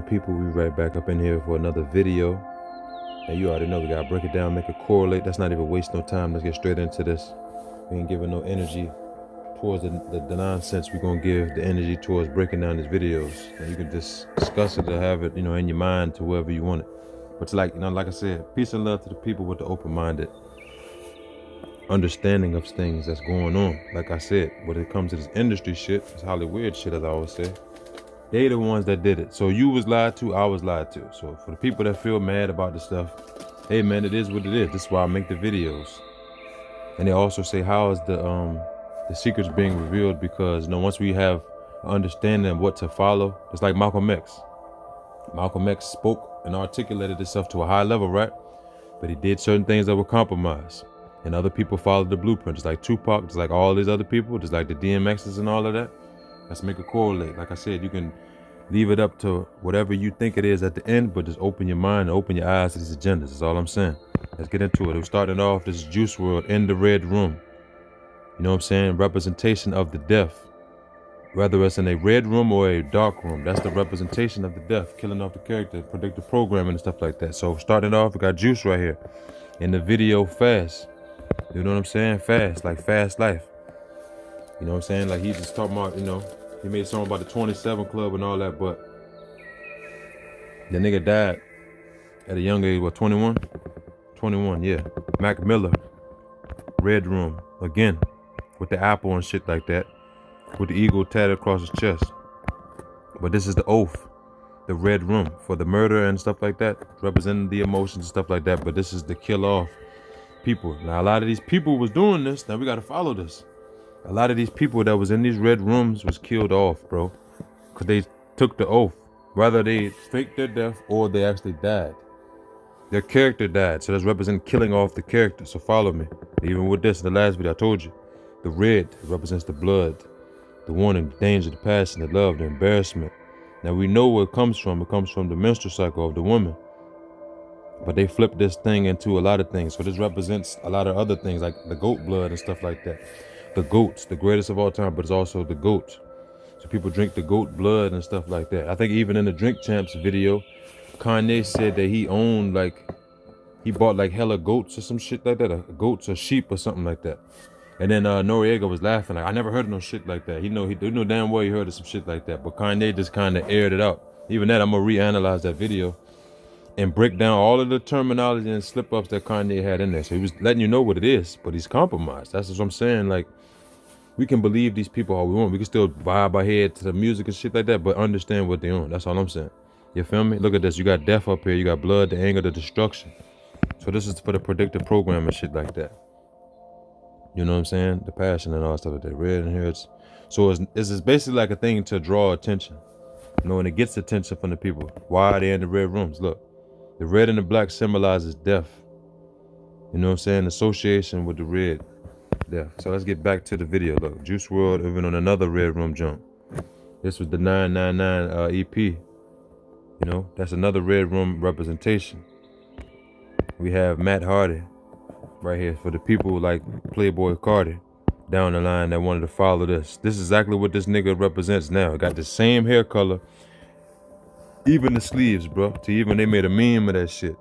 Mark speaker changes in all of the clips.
Speaker 1: people? We right back up in here for another video. And you already know we gotta break it down, make it correlate. That's not even waste no time. Let's get straight into this. We ain't giving no energy towards the nonsense. We're gonna give the energy towards breaking down these videos. And you can just discuss it or have it, in your mind to wherever you want it. But it's like, like I said, peace and love to the people with the open-minded understanding of things that's going on. Like I said, when it comes to this industry shit, this Hollyweird shit, as I always say, they the ones that did it. So you was lied to, I was lied to. So for the people that feel mad about this stuff, hey man, it is what it is. This is why I make the videos. And they also say, how is the secrets being revealed? Because once we have an understanding of what to follow, it's like Malcolm X. Malcolm X spoke and articulated himself to a high level, right? But he did certain things that were compromised. And other people followed the blueprint, just like Tupac, just like all these other people, just like the DMXs and all of that. Let's make it correlate. Like I said, you can leave it up to whatever you think it is at the end, but just open your mind and open your eyes to these agendas. That's all I'm saying. Let's get into it. We're starting off, this is Juice WRLD in the Red Room. You know what I'm saying? Representation of the deaf. Whether it's in a red room or a dark room, that's the representation of the deaf, killing off the character, predictive programming and stuff like that. So starting off, we got Juice right here in the video Fast. You know what I'm saying? Fast, like Fast Life. You know what I'm saying? Like he's just talking about, he made a song about the 27 Club and all that, but the nigga died at a young age, what, 21? 21, yeah. Mac Miller, Red Room, again, with the apple and shit like that, with the eagle tatted across his chest. But this is the oath, the Red Room, for the murder and stuff like that, representing the emotions and stuff like that, but this is the kill off people. Now, a lot of these people was doing this, now we gotta follow this. A lot of these people that was in these red rooms was killed off, bro, because they took the oath. Whether they faked their death or they actually died. Their character died, so that's representing killing off the character. So follow me. Even with this, in the last video, I told you, the red represents the blood, the warning, the danger, the passion, the love, the embarrassment. Now we know where it comes from. It comes from the menstrual cycle of the woman. But they flipped this thing into a lot of things. So this represents a lot of other things, like the goat blood and stuff like that. The goats, the greatest of all time, but it's also the goat. So people drink the goat blood and stuff like that. I think even in the Drink Champs video, Kanye said that he owned, he bought hella goats or some shit like that, goats or sheep or something like that. And then Noriega was laughing, I never heard of no shit like that. He know damn well he heard of some shit like that. But Kanye just kind of aired it out. Even that, I'm gonna reanalyze that video and break down all of the terminology and slip-ups that Kanye had in there. So he was letting you know what it is, but he's compromised. That's what I'm saying. We can believe these people all we want. We can still vibe our head to the music and shit like that, but understand what they own. That's all I'm saying. You feel me? Look at this. You got death up here. You got blood, the anger, the destruction. So this is for the predictive program and shit like that. You know what I'm saying? The passion and all that stuff like that. Red in here. So it's basically like a thing to draw attention. And it gets attention from the people. Why are they in the red rooms? Look, the red and the black symbolizes death. You know what I'm saying? Association with the red. Yeah, so let's get back to the video. Look, Juice WRLD even on another Red Room jump. This was the 999 EP. That's another Red Room representation. We have Matt Hardy right here for the people like Playboy Cardi down the line that wanted to follow this. This is exactly what this nigga represents now. Got the same hair color, even the sleeves, bro. They made a meme of that shit.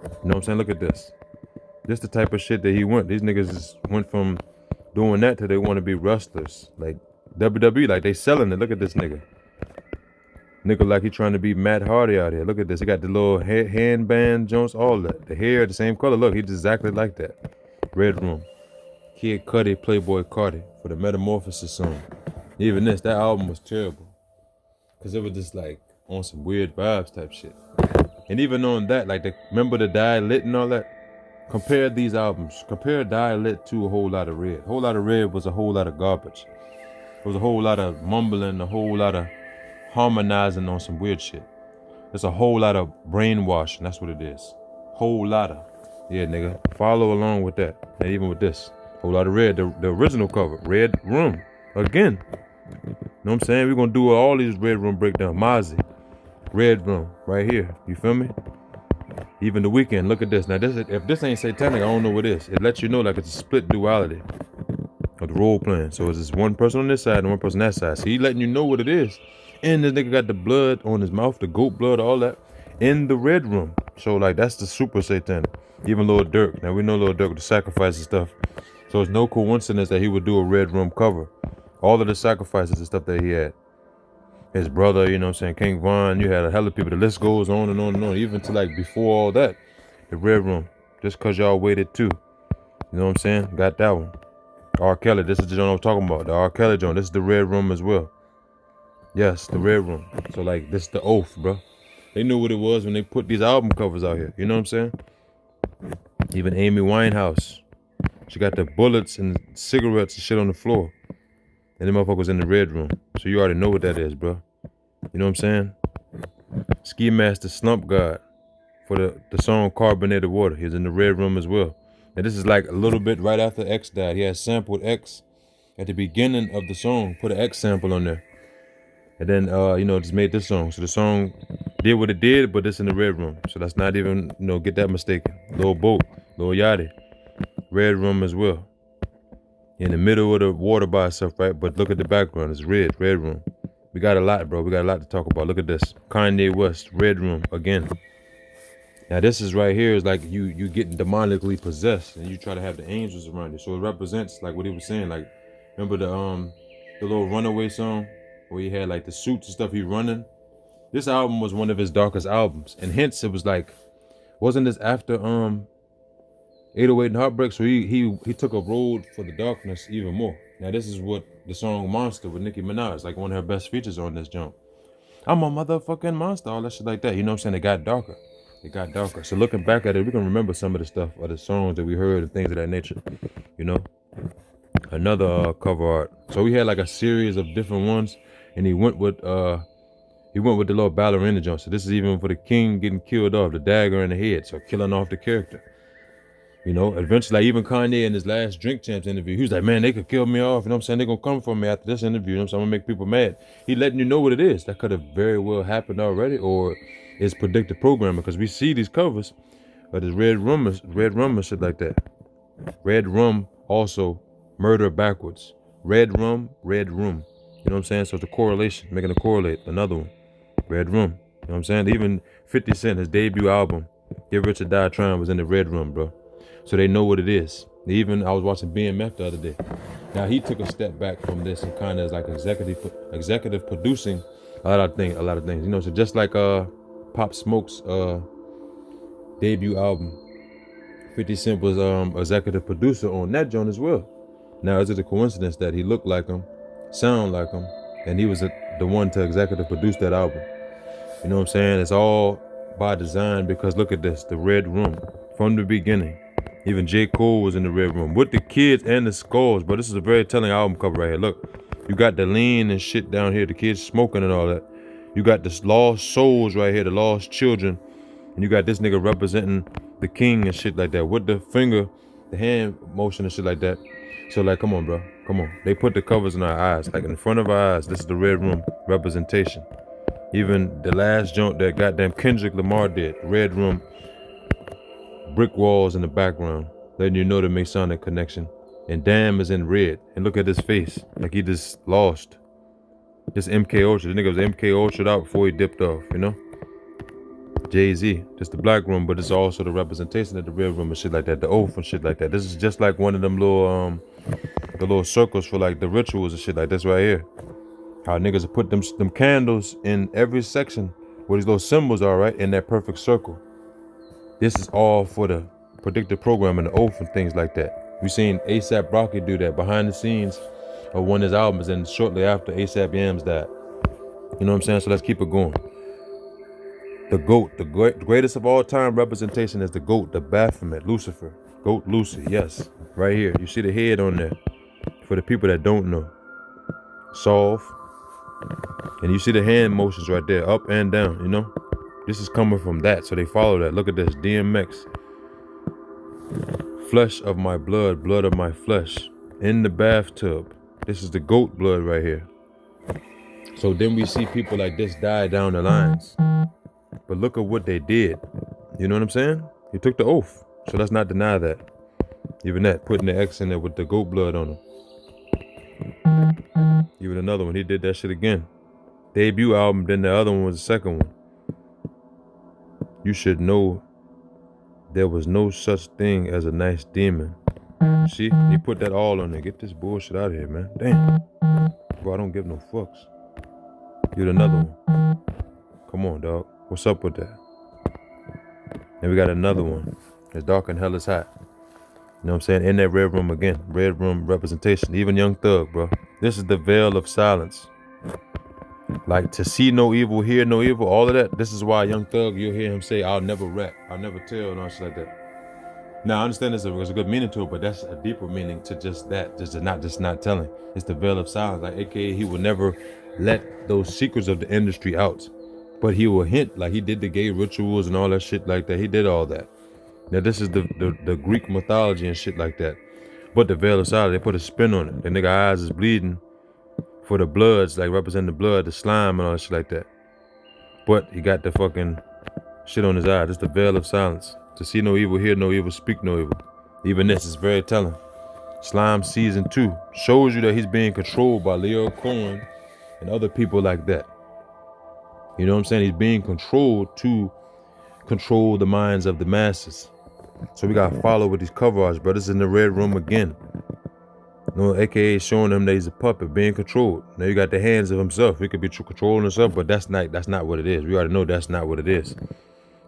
Speaker 1: You know what I'm saying? Look at this. This the type of shit that he went. These niggas just went from doing that to they want to be wrestlers. Like WWE, like they selling it. Look at this nigga. Nigga like he trying to be Matt Hardy out here. Look at this. He got the little handband joints, all that. The hair, the same color. Look, he's exactly like that. Red Room. Kid Cudi, Playboy Cardi for the Metamorphosis song. Even this, that album was terrible. Because it was just on some weird vibes type shit. And even on that, remember the Die Lit and all that? Compare these albums. Compare Die Lit to A Whole Lot of Red. A Whole Lot of Red was a whole lot of garbage. It was a whole lot of mumbling, a whole lot of harmonizing on some weird shit. It's a whole lot of brainwashing. That's what it is. Whole lot of. Yeah, nigga. Follow along with that. And even with this. Whole Lot of Red. The original cover. Red Room. Again. You know what I'm saying? We're going to do all these Red Room breakdown. Mozzie. Red Room. Right here. You feel me? Even The Weeknd, look at this. Now, if this ain't satanic, I don't know what is. It lets you know it's a split duality of the role playing. So it's just one person on this side and one person on that side. So he letting you know what it is. And the nigga got the blood on his mouth, the goat blood, all that, in the red room. So like that's the super satanic. Even Lil Durk. Now we know Lil Durk with the sacrifice and stuff. So it's no coincidence that he would do a red room cover. All of the sacrifices and stuff that he had. His brother, you know what I'm saying, King Von, you had a hell of people. The list goes on and on and on. Even to like before all that, the red room. Just cause y'all waited too. You know what I'm saying? Got that one. R. Kelly, this is the joint I'm talking about. The R. Kelly joint. This is the red room as well. Yes, the red room. So like this is the oath, bro. They knew what it was when they put these album covers out here. You know what I'm saying? Even Amy Winehouse. She got the bullets and cigarettes and shit on the floor. And the motherfuckers in the red room. So you already know what that is, bro. You know what I'm saying? Ski Master Slump God for the song Carbonated Water. He was in the red room as well. And this is like a little bit right after X died. He had sampled X at the beginning of the song. Put an X sample on there. And then, just made this song. So the song did what it did, but it's in the red room. So that's not even, get that mistaken. Lil Boat, Lil Yachty. Red room as well. In the middle of the water by itself, right? But look at the background. It's red room. We got a lot, bro. We got a lot to talk about. Look at this. Kanye West, red room again. Now this is right here is like you getting demonically possessed and you try to have the angels around you. So it represents like what he was saying. Like, remember the little Runaway song where he had like the suits and stuff he running? This album was one of his darkest albums. And hence it was like, wasn't this after 808 and Heartbreak? So he took a road for the darkness even more. Now this is what the song Monster with Nicki Minaj, like one of her best features on this jump. I'm a motherfucking monster, all that shit like that. You know what I'm saying? It got darker. It got darker. So looking back at it, we can remember some of the stuff or the songs that we heard and things of that nature. You know? Another cover art. So we had like a series of different ones, and he went with the little ballerina jump. So this is even for the king getting killed off, the dagger in the head, so killing off the character. You know, eventually, like even Kanye in his last Drink Champs interview, he was like, man, they could kill me off. You know what I'm saying? They're going to come for me after this interview. You know what I'm saying? I'm going to make people mad. He letting you know what it is. That could have very well happened already, or it's predictive programming, because we see these covers of this red rum and shit like that. Red rum, also murder backwards. Red rum, red room. You know what I'm saying? So it's a correlation, making a correlate. Another one. Red room. You know what I'm saying? Even 50 Cent, his debut album, Get Rich or Die Trying, was in the red room, bro. So they know what it is. Even I was watching BMF the other day. Now he took a step back from this and kind of is like executive producing a lot of things. You know, so just like Pop Smoke's debut album, 50 Cent was executive producer on that joint as well. Now is it a coincidence that he looked like him, sound like him, and he was the one to executive produce that album? You know what I'm saying? It's all by design, because look at this, the red room from the beginning. Even J. Cole was in the red room with the kids and the skulls. But this is a very telling album cover right here. Look, you got the lean and shit down here, the kids smoking and all that. You got this lost souls right here, the lost children. And you got this nigga representing the king and shit like that with the finger, the hand motion and shit like that. So like, come on, bro. Come on. They put the covers in our eyes, like in front of our eyes. This is the red room representation. Even the last joint that goddamn Kendrick Lamar did, red room, brick walls in the background, letting you know the Masonic connection. And Damn is in red. And look at his face, like he just lost. This MK Ultra, the nigga was MK Ultra out before he dipped off, you know? Jay-Z, just the black room, but it's also the representation of the red room and shit like that, the oath and shit like that. This is just like one of them little, the little circles for like the rituals and shit like this right here. How niggas will put them candles in every section where these little symbols are, right, in that perfect circle. This is all for the predictive program and the oath and things like that. We seen A$AP Rocky do that behind the scenes of one of his albums, and shortly after A$AP Yams died. You know what I'm saying? So let's keep it going. The GOAT, the greatest of all time representation is the GOAT, the Baphomet, Lucifer. GOAT Lucy, yes. Right here. You see the head on there. For the people that don't know. Solve. And you see the hand motions right there, up and down, you know? This is coming from that, so they follow that. Look at this, DMX. Flesh of my blood, blood of my flesh. In the bathtub. This is the GOAT blood right here. So then we see people like this die down the lines. But look at what they did. You know what I'm saying? He took the oath. So let's not deny that. Even that, putting the X in there with the GOAT blood on him. Even another one, he did that shit again. debut album, then the other one was the second one. You should know there was no such thing as a nice demon. See, he put that all on there. Get this bullshit out of here, man. Damn. Bro, I don't give no fucks. Get another one. Come on, dog. What's up with that? And we got another one. It's dark and hell is hot. You know what I'm saying? In that red room again. Red room representation. Even Young Thug, bro. This is the veil of silence. Like, to see no evil, hear no evil, all of that. This is why Young Thug, you'll hear him say, I'll never rap, I'll never tell, and all shit like that. Now, I understand there's a good meaning to it, but that's a deeper meaning to just that. Just not telling. It's the veil of silence. Like, AKA, he will never let those secrets of the industry out. But he will hint, like he did the gay rituals and all that shit like that. He did all that. Now, this is the Greek mythology and shit like that. But the veil of silence, they put a spin on it. The nigga eyes is bleeding for the bloods, like representing the blood, the slime and all that shit like that. But he got the fucking shit on his eye. This is the veil of silence. To see no evil, hear no evil, speak no evil. Even this is very telling. Slime Season 2 shows you that he's being controlled by Leo Cohen and other people like that. You know what I'm saying? He's being controlled to control the minds of the masses. So we gotta follow with these cover arts, bro. This is in the red room again. You know, AKA showing him that he's a puppet, being controlled. Now you got the hands of himself. He could be controlling himself, but that's not what it is. We already know that's not what it is.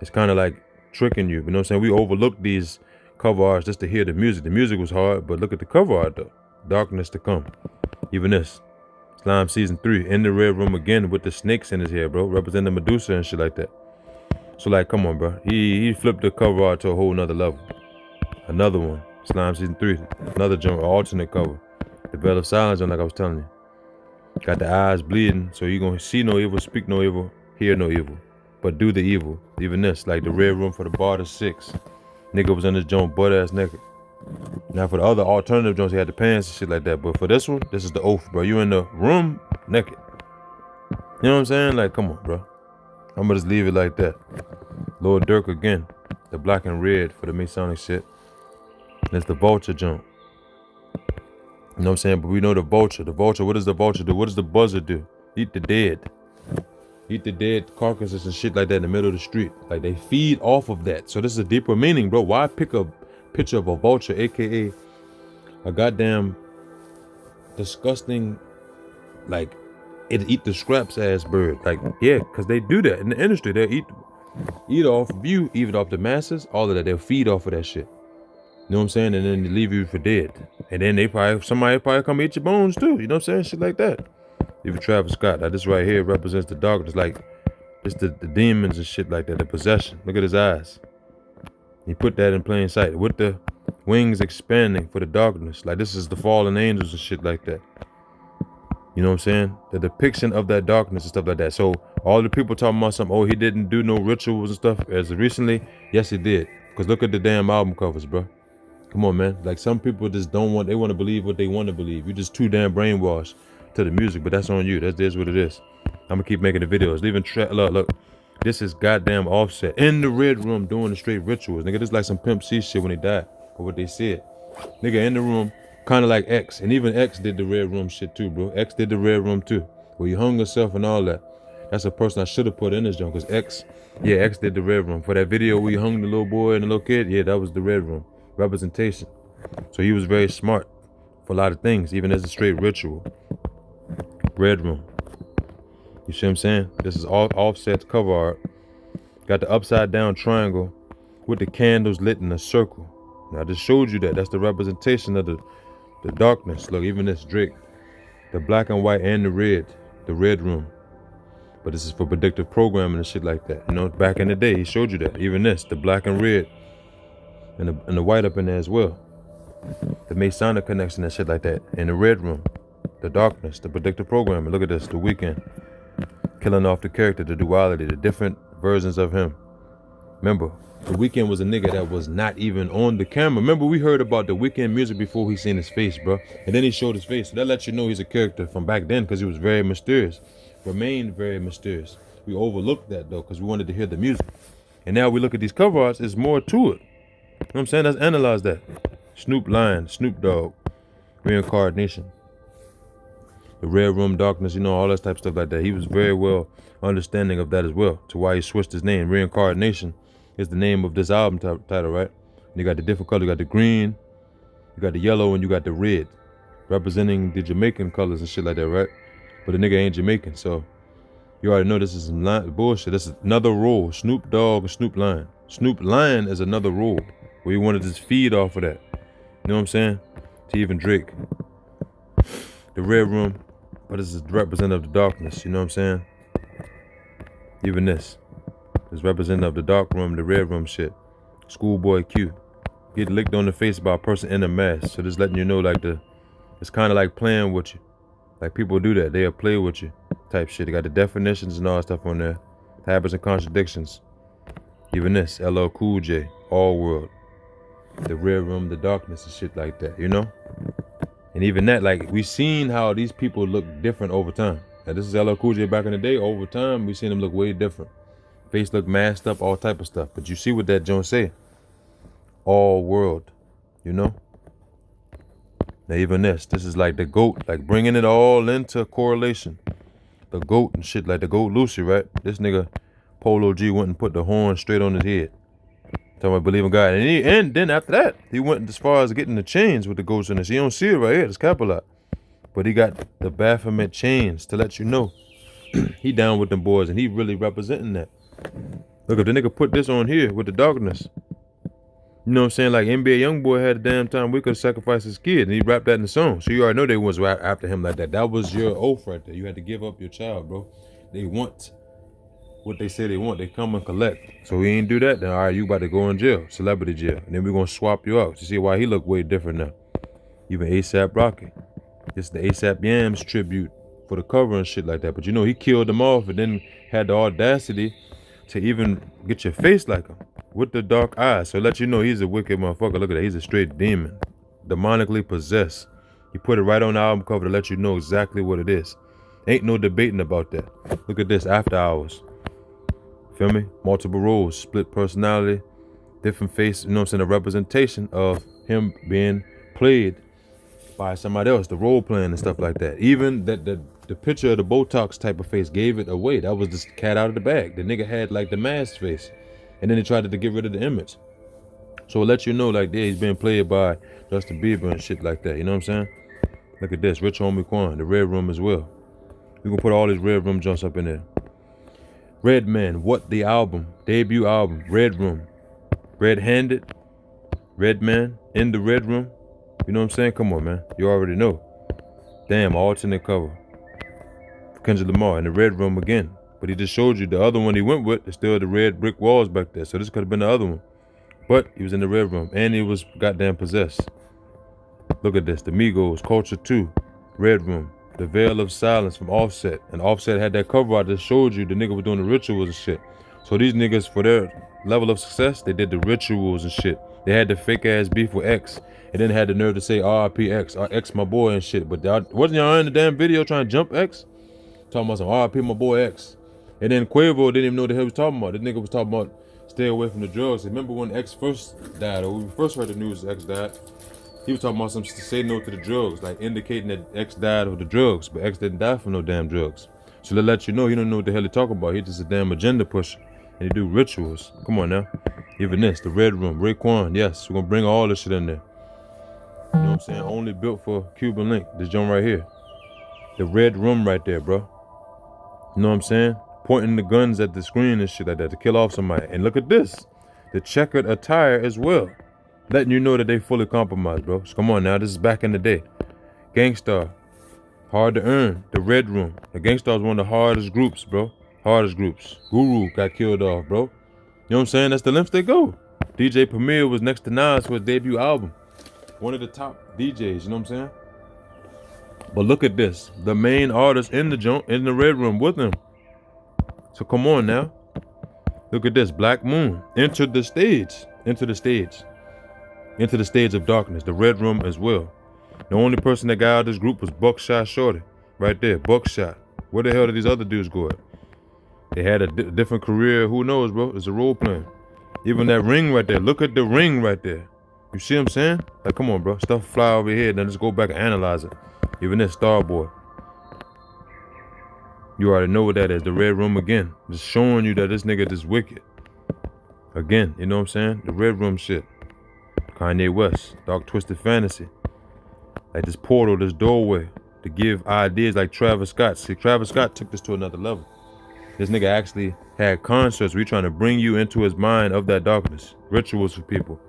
Speaker 1: It's kind of like tricking you. You know what I'm saying? We overlook these cover arts just to hear the music. The music was hard, but look at the cover art though. Darkness to come. Even this. Slime Season 3 in the red room again with the snakes in his hair, bro. Representing Medusa and shit like that. So like, come on, bro. He flipped the cover art to a whole nother level. Another one. Slime Season 3, another jump, alternate cover. The veil of silence, like I was telling you. Got the eyes bleeding, so you gonna see no evil, speak no evil, hear no evil, but do the evil. Even this, like the red room for the bar to 6. Nigga was in this joint butt ass naked. Now for the other alternative joints, he had the pants and shit like that. But for this one, this is the oath, bro. You in the room naked. You know what I'm saying? Like, come on, bro. I'm gonna just leave it like that. Lord Dirk again, the black and red for the Masonic shit. And it's the vulture jump. You know what I'm saying? But we know the vulture. The vulture, what does the vulture do? What does the buzzard do? Eat the dead. Eat the dead carcasses and shit like that in the middle of the street. Like, they feed off of that. So this is a deeper meaning, bro. Why pick a picture of a vulture, aka a goddamn disgusting, like, it eat the scraps ass bird? Like, yeah, because they do that in the industry. They'll eat off of you, eat off the masses, all of that. They'll feed off of that shit. You know what I'm saying? And then they leave you for dead. And then somebody probably come eat your bones too. You know what I'm saying? Shit like that. Even Travis Scott. Like, this right here represents the darkness. Like, it's the demons and shit like that. The possession. Look at his eyes. He put that in plain sight. With the wings expanding for the darkness. Like, this is the fallen angels and shit like that. You know what I'm saying? The depiction of that darkness and stuff like that. So all the people talking about something, oh, he didn't do no rituals and stuff as of recently. Yes, he did. Because look at the damn album covers, bro. Come on, man. Like, some people just they want to believe what they want to believe. You're just too damn brainwashed to the music, but that's on you. That's what it is. I'm gonna keep making the videos. Look. This is goddamn Offset in the red room doing the straight rituals. Nigga, this is like some Pimp C shit when he died, or what they said. Nigga in the room, kind of like X. And even X did the red room shit too, bro. X did the red room too, where he hung himself and all that. That's a person I should have put in this joint, because X did the red room. For that video where he hung the little boy and the little kid, yeah, that was the red room. Representation. So he was very smart for a lot of things, even as a straight ritual. Red room. You see what I'm saying? This is all Offset's cover art. Got the upside down triangle with the candles lit in a circle. Now I just showed you that. That's the representation of the darkness. Look, even this Drake. The black and white and the red room. But this is for predictive programming and shit like that. You know, back in the day, he showed you that. Even this, the black and red. And the white up in there as well. The Masonic connection and shit like that. In the red room. The darkness, the predictive programming. Look at this, the Weeknd. Killing off the character, the duality, the different versions of him. Remember, the Weeknd was a nigga that was not even on the camera. Remember, we heard about the Weeknd music before he seen his face, bro. And then he showed his face. So that lets you know he's a character from back then, because he was very mysterious. Remained very mysterious. We overlooked that, though, because we wanted to hear the music. And now we look at these cover arts, there's more to it. You know what I'm saying? Let's analyze that. Snoop Lion, Snoop Dogg, reincarnation. The Red Room, Darkness, you know, all that type of stuff like that. He was very well understanding of that as well, to why he switched his name. Reincarnation is the name of this album title, right? And you got the different colors. You got the green, you got the yellow, and you got the red, representing the Jamaican colors and shit like that, right? But the nigga ain't Jamaican, so you already know this is some bullshit. This is another rule. Snoop Dogg and Snoop Lion. Snoop Lion is another rule where you want to just feed off of that. You know what I'm saying? To even Drake. The Red Room, but this is representative of the darkness, you know what I'm saying? Even this is representative of the dark room, the red room shit. Schoolboy Q. Get licked on the face by a person in a mask. So just letting you know, like, it's kind of like playing with you. Like, people do that. They'll play with you type shit. They got the definitions and all that stuff on there. Habits and contradictions. Even this, LL Cool J, All World. The Red Room, the darkness and shit like that, you know? And even that, like, we seen how these people look different over time. Now, this is LL Cool J back in the day. Over time, we seen them look way different. Face look masked up, all type of stuff. But you see what that joint say. All world, you know? Now, even this is like the GOAT, like bringing it all into correlation. The GOAT and shit, like the GOAT Lucy, right? This nigga, Polo G, went and put the horn straight on his head. Talking about believing God. And then after that, he went as far as getting the chains with the ghosts in this. You don't see it right here, it's Capilot. But he got the Baphomet chains to let you know he down with them boys and he really representing that. Look, if the nigga put this on here with the darkness, you know what I'm saying? Like NBA Youngboy had a damn time we could sacrifice his kid and he rapped that in the song. So you already know they was after him like that. That was your oath right there. You had to give up your child, bro. They want what they say they want. They come and collect. So he ain't do that, then all right, you about to go in jail, celebrity jail. And then we're gonna swap you out. You see why he look way different now. Even ASAP Rocky. It's the ASAP Yams tribute for the cover and shit like that. But you know, he killed them off and then had the audacity to even get your face like him with the dark eyes. So let you know he's a wicked motherfucker. Look at that, he's a straight demon. Demonically possessed. He put it right on the album cover to let you know exactly what it is. Ain't no debating about that. Look at this, After Hours. Feel me? Multiple roles, split personality, different face, you know what I'm saying? A representation of him being played by somebody else, the role playing and stuff like that. Even that the picture of the Botox type of face gave it away. That was the cat out of the bag. The nigga had like the mask face. And then they tried to get rid of the image. So it lets you know like, yeah, he's being played by Justin Bieber and shit like that. You know what I'm saying? Look at this, Rich Homie Quan, the Red Room as well. We gonna put all these Red Room joints up in there. Red Man, What the Album, debut album, Red Room. Red Handed, Red Man, in the Red Room. You know what I'm saying? Come on, man. You already know. Damn, alternate cover. For Kendrick Lamar in the Red Room again. But he just showed you the other one he went with is still the red brick walls back there. So this could have been the other one. But he was in the Red Room and he was goddamn possessed. Look at this, the Migos, Culture 2, Red Room. The Veil of Silence from Offset. And Offset had that cover out that showed you the nigga was doing the rituals and shit. So these niggas, for their level of success, they did the rituals and shit. They had the fake ass beef with X. And then had the nerve to say RIP X, X my boy and shit. But wasn't y'all in the damn video trying to jump X? Talking about some RIP my boy X. And then Quavo didn't even know what the hell he was talking about. This nigga was talking about stay away from the drugs. Remember when X first died, or when we first heard the news X died? He was talking about some say no to the drugs, like indicating that X died of the drugs, but X didn't die from no damn drugs. So to let you know, he don't know what the hell he talking about. He just a damn agenda pusher, and he do rituals. Come on now. Even this, the Red Room, Raekwon, yes, we're gonna bring all this shit in there. You know what I'm saying? Only built for Cuban Link, this joint right here. The Red Room right there, bro. You know what I'm saying? Pointing the guns at the screen and shit like that to kill off somebody. And look at this, the checkered attire as well. Letting you know that they fully compromised, bro. So come on now, this is back in the day. Gangstar, Hard to Earn, the Red Room. The Gangstar is one of the hardest groups, bro. Hardest groups. Guru got killed off, bro. You know what I'm saying? That's the lengths they go. DJ Premier was next to Nas for his debut album. One of the top DJs, you know what I'm saying? But look at this. The main artist in the joint, in the Red Room with him. So come on now. Look at this. Black Moon entered the stage. Into the stage of darkness, the Red Room as well. The only person that got out of this group was Buckshot Shorty. Right there, Buckshot. Where the hell did these other dudes go at? They had a different career, who knows, bro? It's a role playing. Even that ring right there, look at the ring right there. You see what I'm saying? Like, come on, bro. Stuff fly over here, then let's go back and analyze it. Even this Starboy. You already know what that is. The Red Room again. Just showing you that this nigga just wicked. Again, you know what I'm saying? The Red Room shit. Kanye West. Dark Twisted Fantasy. Like this portal, this doorway to give ideas like Travis Scott. See, Travis Scott took this to another level. This nigga actually had concerts where he's trying to bring you into his mind of that darkness. Rituals for people.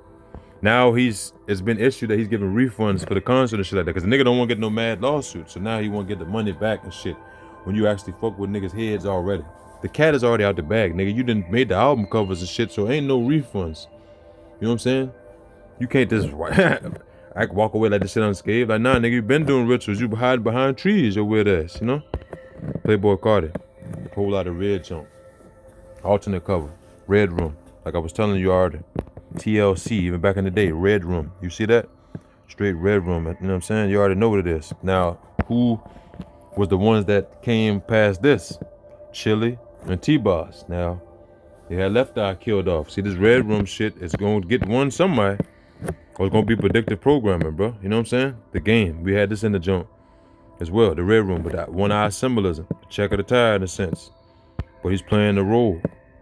Speaker 1: Now it's been issued that he's giving refunds for the concert and shit like that. Cause the nigga don't want to get no mad lawsuit. So now he want to get the money back and shit. When you actually fuck with niggas' heads already. The cat is already out the bag, nigga. You done made the album covers and shit, so ain't no refunds. You know what I'm saying? You can't just I can walk away like this shit unscathed. Like, nah, nigga, you been doing rituals. You hide behind trees, your weird ass, you know? Playboy Cardi. Whole lot of red junk. Alternate cover. Red Room. Like I was telling you already. TLC, even back in the day. Red Room. You see that? Straight Red Room. You know what I'm saying? You already know what it is. Now, who was the ones that came past this? Chili and T-Boss. Now, they had Left Eye killed off. See, this Red Room shit is going to get one somewhere. Or it's going to be predictive programming, bro. You know what I'm saying? The game. We had this in the jump as well. The Red Room. But that one-eye symbolism. Check of the tire in a sense. But he's playing the role. You know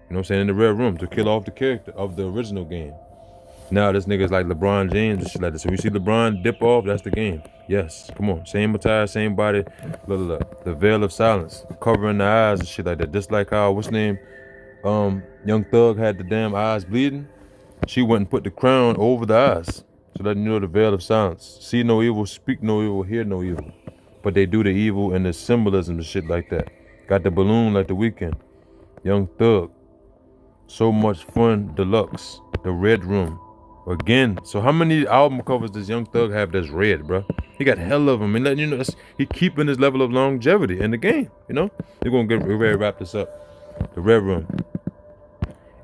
Speaker 1: what I'm saying? In the Red Room. To kill off the character of the original game. Now this nigga's like LeBron James and shit like this. So we see LeBron dip off, that's the game. Yes, come on. Same attire, same body. Look. The veil of silence. Covering the eyes and shit like that. Just like how, what's name? Young Thug had the damn eyes bleeding. She went and put the crown over the eyes. So that you know the veil of silence. See no evil, speak no evil, hear no evil. But they do the evil and the symbolism and shit like that. Got the balloon like the Weeknd. Young Thug. So Much Fun Deluxe. The Red Room. Again, so how many album covers does Young Thug have that's red, bro? He got hell of them, and letting you know he keeping his level of longevity in the game. You know, we're gonna get ready to wrap this up. The Red Room,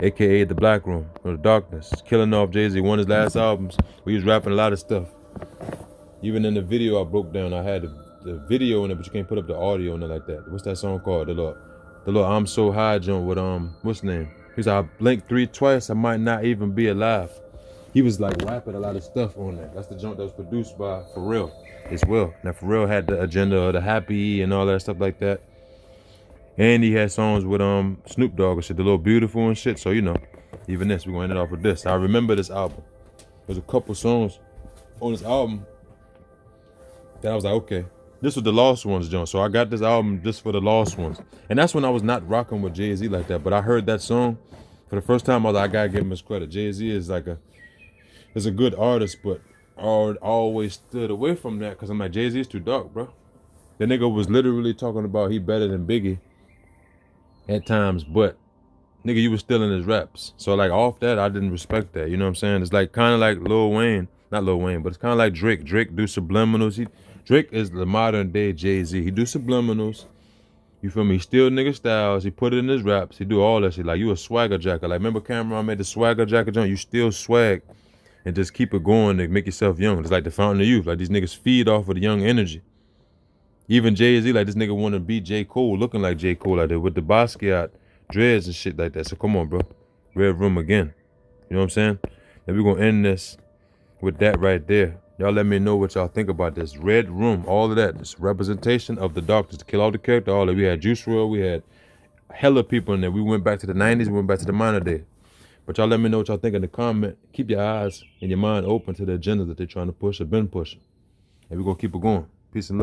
Speaker 1: aka the Black Room, or the Darkness, killing off Jay-Z. One of his last albums, we was rapping a lot of stuff. Even in the video I broke down, I had the video in it, but you can't put up the audio in it like that. What's that song called? The little I'm So High joint with what's the name? He's like, I blinked 3 twice, I might not even be alive. He was like rapping a lot of stuff on that. That's the joint that was produced by Pharrell as well. Now Pharrell had the agenda of the Happy and all that stuff like that. And he had songs with Snoop Dogg and shit, the Little Beautiful and shit. So you know, even this, we're gonna end it off with this. I remember this album. There's a couple songs on this album that I was like, okay, this was the Lost Ones joint. So I got this album just for the Lost Ones. And that's when I was not rocking with Jay-Z like that. But I heard that song for the first time. I was like, I gotta give him his credit. Jay-Z is like is a good artist, but I always stood away from that because I'm like, Jay-Z's too dark, bro. The nigga was literally talking about he better than Biggie at times, but nigga, you was still in his raps. So like off that, I didn't respect that. You know what I'm saying? It's like kind of like Lil Wayne, not Lil Wayne, but it's kind of like Drake. Drake do subliminals. Drake is the modern day Jay-Z. He do subliminals. You feel me? He steal nigga styles. He put it in his raps. He do all that shit. Like you a swagger jacker. Like remember Cameron made the swagger jacker joint? You still swag. And just keep it going to make yourself young. It's like the fountain of youth. Like these niggas feed off of the young energy. Even Jay-Z, like this nigga want to be J. Cole, looking like J. Cole out there with the Basquiat dreads and shit like that. So come on, bro. Red Room again. You know what I'm saying? And we're going to end this with that right there. Y'all let me know what y'all think about this. Red Room, all of that. This representation of the darkness to kill all the character, all that. We had Juice WRLD, we had hella people in there. We went back to the 90s, we went back to the minor day. But y'all let me know what y'all think in the comment. Keep your eyes and your mind open to the agenda that they're trying to push or been pushing. And we're going to keep it going. Peace and love.